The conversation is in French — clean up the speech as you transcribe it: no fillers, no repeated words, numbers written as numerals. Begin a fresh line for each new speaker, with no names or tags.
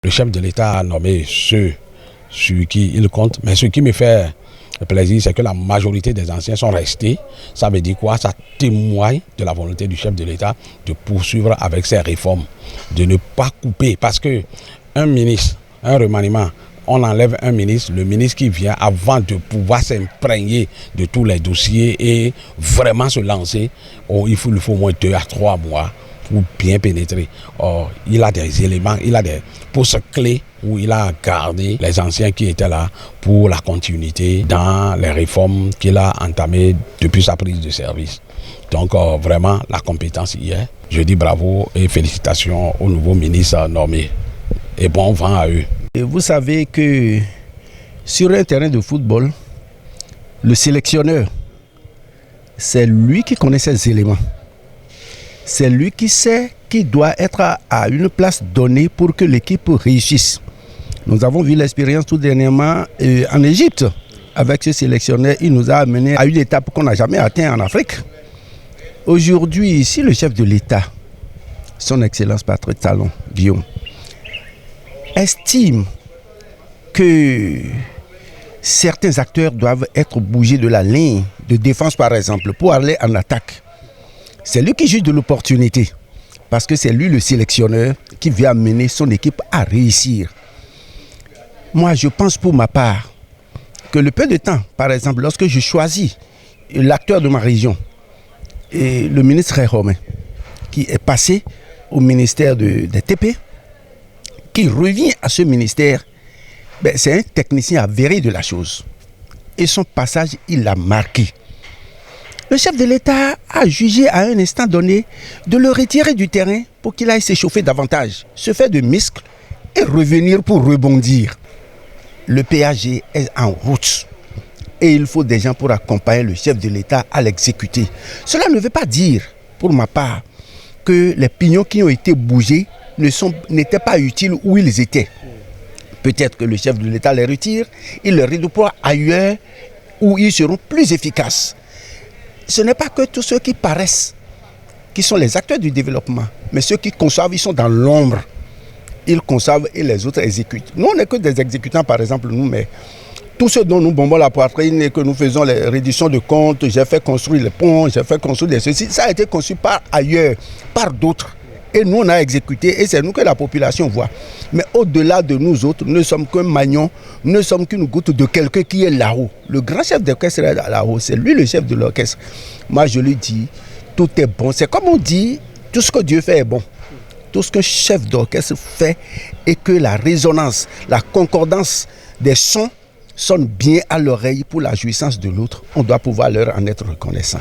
Le chef de l'État a nommé ceux sur qui il compte, mais ce qui me fait plaisir, c'est que la majorité des anciens sont restés. Ça veut dire quoi? Ça témoigne de la volonté du chef de l'État de poursuivre avec ses réformes, de ne pas couper. Parce que un ministre, un remaniement, on enlève un ministre, le ministre qui vient, avant de pouvoir s'imprégner de tous les dossiers et vraiment se lancer, il faut au moins 2 à 3 mois pour bien pénétrer. Or, il a des éléments, il a des postes clés où il a gardé les anciens qui étaient là pour la continuité dans les réformes qu'il a entamées depuis sa prise de service. Donc, vraiment, la compétence y est. Je dis bravo et félicitations aux nouveaux ministres nommés. Et bon vent à eux.
Et vous savez que sur un terrain de football, le sélectionneur, c'est lui qui connaît ces éléments. C'est lui qui sait qui doit être à une place donnée pour que l'équipe réussisse. Nous avons vu l'expérience tout dernièrement en Égypte. Avec ce sélectionneur, il nous a amené à une étape qu'on n'a jamais atteinte en Afrique. Aujourd'hui, si le chef de l'État, son Excellence Patrice Talon Guillaume, estime que certains acteurs doivent être bougés de la ligne de défense, par exemple, pour aller en attaque, c'est lui qui juge de l'opportunité, parce que c'est lui le sélectionneur qui vient amener son équipe à réussir. Moi, je pense pour ma part que le peu de temps, par exemple, lorsque je choisis l'acteur de ma région, et le ministre Romain, qui est passé au ministère des TP, qui revient à ce ministère, c'est un technicien avéré de la chose. Et son passage, il l'a marqué. Le chef de l'État a jugé à un instant donné de le retirer du terrain pour qu'il aille s'échauffer davantage, se faire de muscles et revenir pour rebondir. Le PAG est en route et il faut des gens pour accompagner le chef de l'État à l'exécuter. Cela ne veut pas dire, pour ma part, que les pignons qui ont été bougés n'étaient pas utiles où ils étaient. Peut-être que le chef de l'État les retire, il les redéploie ailleurs où ils seront plus efficaces. Ce n'est pas que tous ceux qui paraissent, qui sont les acteurs du développement, mais ceux qui conçoivent, ils sont dans l'ombre. Ils conçoivent et les autres exécutent. Nous, on n'est que des exécutants, par exemple, nous, mais tous ceux dont nous bombons la poitrine et que nous faisons les redditions de comptes, j'ai fait construire les ponts, j'ai fait construire des ceci, ça a été conçu par ailleurs, par d'autres. Et nous, on a exécuté et c'est nous que la population voit. Mais au-delà de nous autres, nous ne sommes qu'un magnon, nous ne sommes qu'une goutte de quelqu'un qui est là-haut. Le grand chef d'orchestre est là-haut, c'est lui le chef de l'orchestre. Moi, je lui dis, tout est bon. C'est comme on dit, tout ce que Dieu fait est bon. Tout ce qu'un chef d'orchestre fait et que la résonance, la concordance des sons sonne bien à l'oreille pour la jouissance de l'autre, on doit pouvoir leur en être reconnaissant.